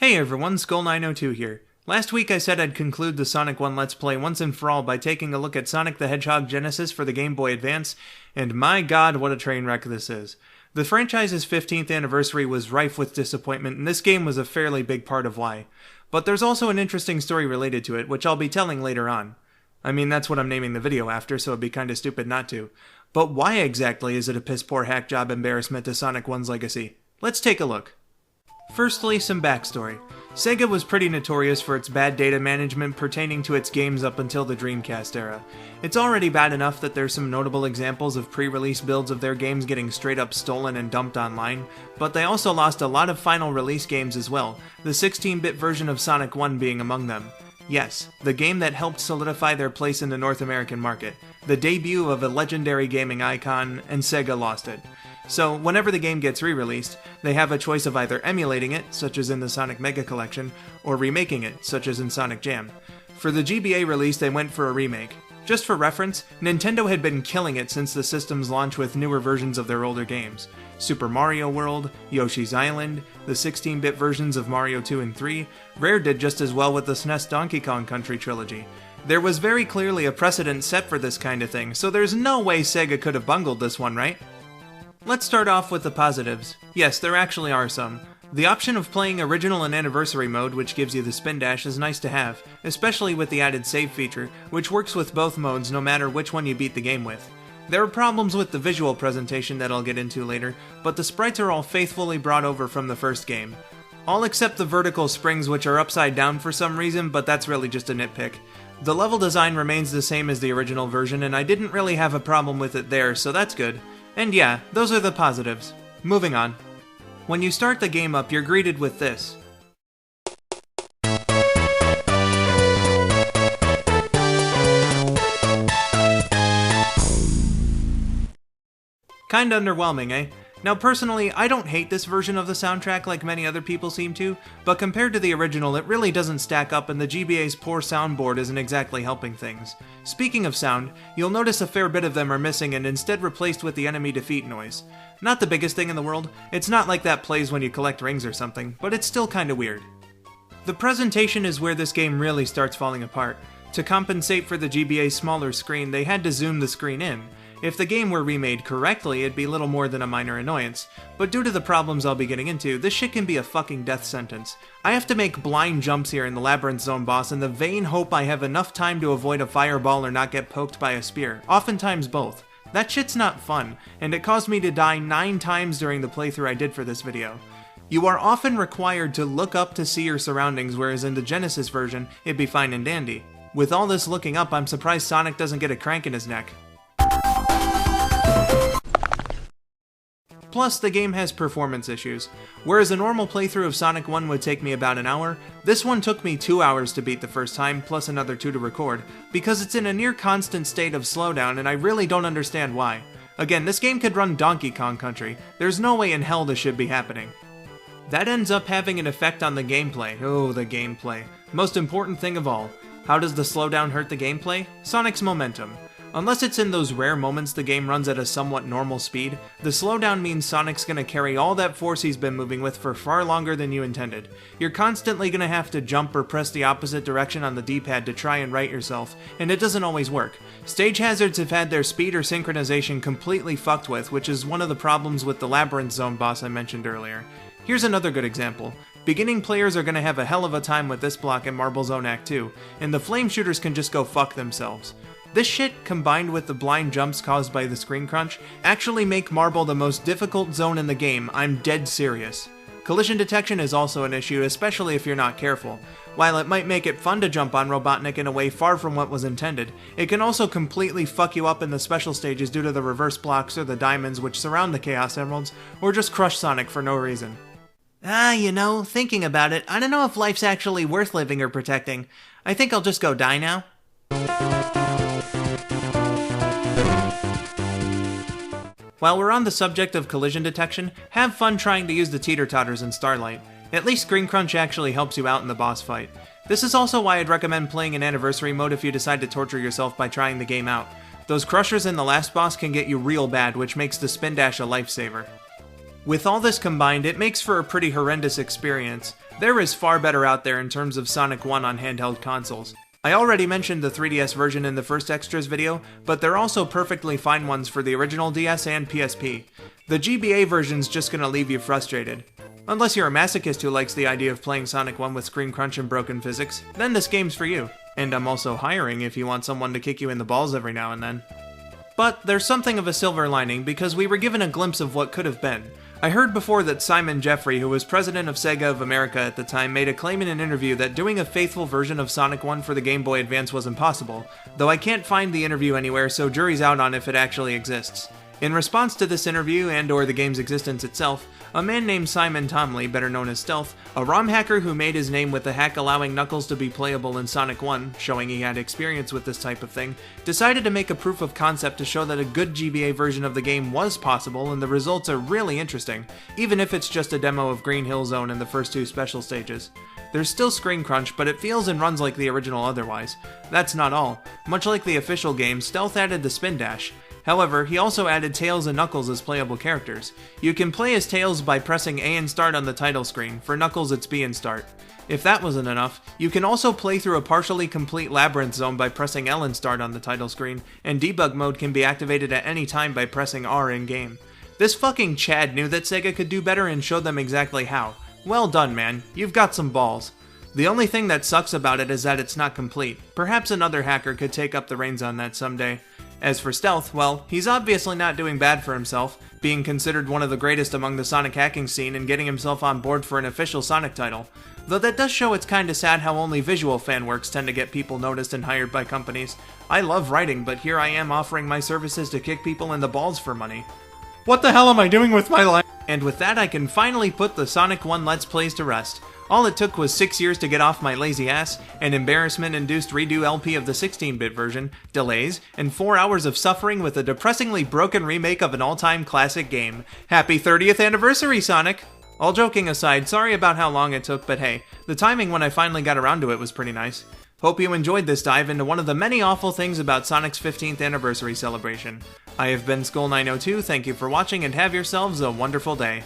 Hey everyone, Skull902 here. Last week I said I'd conclude the Sonic 1 Let's Play once and for all by taking a look at Sonic the Hedgehog Genesis for the Game Boy Advance, and my god, what a train wreck this is. The franchise's 15th anniversary was rife with disappointment, and this game was a fairly big part of why. But there's also an interesting story related to it, which I'll be telling later on. I mean, that's what I'm naming the video after, so it'd be kinda stupid not to. But why exactly is it a piss-poor hack job embarrassment to Sonic 1's legacy? Let's take a look. Firstly, some backstory. Sega was pretty notorious for its bad data management pertaining to its games up until the Dreamcast era. It's already bad enough that there's some notable examples of pre-release builds of their games getting straight up stolen and dumped online, but they also lost a lot of final release games as well, the 16-bit version of Sonic 1 being among them. Yes, the game that helped solidify their place in the North American market, the debut of a legendary gaming icon, and Sega lost it. So, whenever the game gets re-released, they have a choice of either emulating it, such as in the Sonic Mega Collection, or remaking it, such as in Sonic Jam. For the GBA release, they went for a remake. Just for reference, Nintendo had been killing it since the system's launch with newer versions of their older games. Super Mario World, Yoshi's Island, the 16-bit versions of Mario 2 and 3, Rare did just as well with the SNES Donkey Kong Country trilogy. There was very clearly a precedent set for this kind of thing, so there's no way Sega could have bungled this one, right? Let's start off with the positives. Yes, there actually are some. The option of playing original and anniversary mode, which gives you the spin dash, is nice to have, especially with the added save feature, which works with both modes no matter which one you beat the game with. There are problems with the visual presentation that I'll get into later, but the sprites are all faithfully brought over from the first game. All except the vertical springs, which are upside down for some reason, but that's really just a nitpick. The level design remains the same as the original version, and I didn't really have a problem with it there, so that's good. And yeah, those are the positives. Moving on. When you start the game up, you're greeted with this. Kinda underwhelming, eh? Now personally, I don't hate this version of the soundtrack like many other people seem to, but compared to the original it really doesn't stack up and the GBA's poor soundboard isn't exactly helping things. Speaking of sound, you'll notice a fair bit of them are missing and instead replaced with the enemy defeat noise. Not the biggest thing in the world, it's not like that plays when you collect rings or something, but it's still kinda weird. The presentation is where this game really starts falling apart. To compensate for the GBA's smaller screen, they had to zoom the screen in. If the game were remade correctly, it'd be little more than a minor annoyance, but due to the problems I'll be getting into, this shit can be a fucking death sentence. I have to make blind jumps here in the Labyrinth Zone boss in the vain hope I have enough time to avoid a fireball or not get poked by a spear, oftentimes both. That shit's not fun, and it caused me to die 9 times during the playthrough I did for this video. You are often required to look up to see your surroundings, whereas in the Genesis version, it'd be fine and dandy. With all this looking up, I'm surprised Sonic doesn't get a crank in his neck. Plus, the game has performance issues. Whereas a normal playthrough of Sonic 1 would take me about an hour, this one took me 2 hours to beat the first time, plus another 2 to record, because it's in a near constant state of slowdown and I really don't understand why. Again, this game could run Donkey Kong Country. There's no way in hell this should be happening. That ends up having an effect on the gameplay. Oh, the gameplay. Most important thing of all. How does the slowdown hurt the gameplay? Sonic's momentum. Unless it's in those rare moments the game runs at a somewhat normal speed, the slowdown means Sonic's gonna carry all that force he's been moving with for far longer than you intended. You're constantly gonna have to jump or press the opposite direction on the D-pad to try and right yourself, and it doesn't always work. Stage hazards have had their speed or synchronization completely fucked with, which is one of the problems with the Labyrinth Zone boss I mentioned earlier. Here's another good example. Beginning players are gonna have a hell of a time with this block in Marble Zone Act 2, and the flame shooters can just go fuck themselves. This shit, combined with the blind jumps caused by the screen crunch, actually make Marble the most difficult zone in the game. I'm dead serious. Collision detection is also an issue, especially if you're not careful. While it might make it fun to jump on Robotnik in a way far from what was intended, it can also completely fuck you up in the special stages due to the reverse blocks or the diamonds which surround the Chaos Emeralds, or just crush Sonic for no reason. You know, thinking about it, I don't know if life's actually worth living or protecting. I think I'll just go die now. While we're on the subject of collision detection, have fun trying to use the teeter-totters in Starlight. At least Screen Crunch actually helps you out in the boss fight. This is also why I'd recommend playing in Anniversary mode if you decide to torture yourself by trying the game out. Those crushers in the last boss can get you real bad, which makes the spin dash a lifesaver. With all this combined, it makes for a pretty horrendous experience. There is far better out there in terms of Sonic 1 on handheld consoles. I already mentioned the 3DS version in the first extras video, but there are also perfectly fine ones for the original DS and PSP. The GBA version's just gonna leave you frustrated. Unless you're a masochist who likes the idea of playing Sonic 1 with screen crunch and broken physics, then this game's for you. And I'm also hiring if you want someone to kick you in the balls every now and then. But there's something of a silver lining because we were given a glimpse of what could have been. I heard before that Simon Jeffrey, who was president of Sega of America at the time, made a claim in an interview that doing a faithful version of Sonic 1 for the Game Boy Advance was impossible, though I can't find the interview anywhere, so jury's out on if it actually exists. In response to this interview and/or the game's existence itself, a man named Simon Tomley, better known as Stealth, a ROM hacker who made his name with the hack allowing Knuckles to be playable in Sonic 1, showing he had experience with this type of thing, decided to make a proof of concept to show that a good GBA version of the game was possible, and the results are really interesting, even if it's just a demo of Green Hill Zone and the first two special stages. There's still screen crunch, but it feels and runs like the original otherwise. That's not all. Much like the official game, Stealth added the spin dash. However, he also added Tails and Knuckles as playable characters. You can play as Tails by pressing A and start on the title screen, for Knuckles it's B and start. If that wasn't enough, you can also play through a partially complete labyrinth zone by pressing L and start on the title screen, and debug mode can be activated at any time by pressing R in-game. This fucking Chad knew that Sega could do better and showed them exactly how. Well done, man. You've got some balls. The only thing that sucks about it is that it's not complete. Perhaps another hacker could take up the reins on that someday. As for Stealth, well, he's obviously not doing bad for himself, being considered one of the greatest among the Sonic hacking scene and getting himself on board for an official Sonic title. Though that does show it's kinda sad how only visual fan works tend to get people noticed and hired by companies. I love writing, but here I am offering my services to kick people in the balls for money. What the hell am I doing with my life? And with that, I can finally put the Sonic 1 Let's Plays to rest. All it took was 6 years to get off my lazy ass, an embarrassment-induced redo LP of the 16-bit version, delays, and 4 hours of suffering with a depressingly broken remake of an all-time classic game. Happy 30th anniversary, Sonic! All joking aside, sorry about how long it took, but hey, the timing when I finally got around to it was pretty nice. Hope you enjoyed this dive into one of the many awful things about Sonic's 15th anniversary celebration. I have been Skull902, thank you for watching, and have yourselves a wonderful day.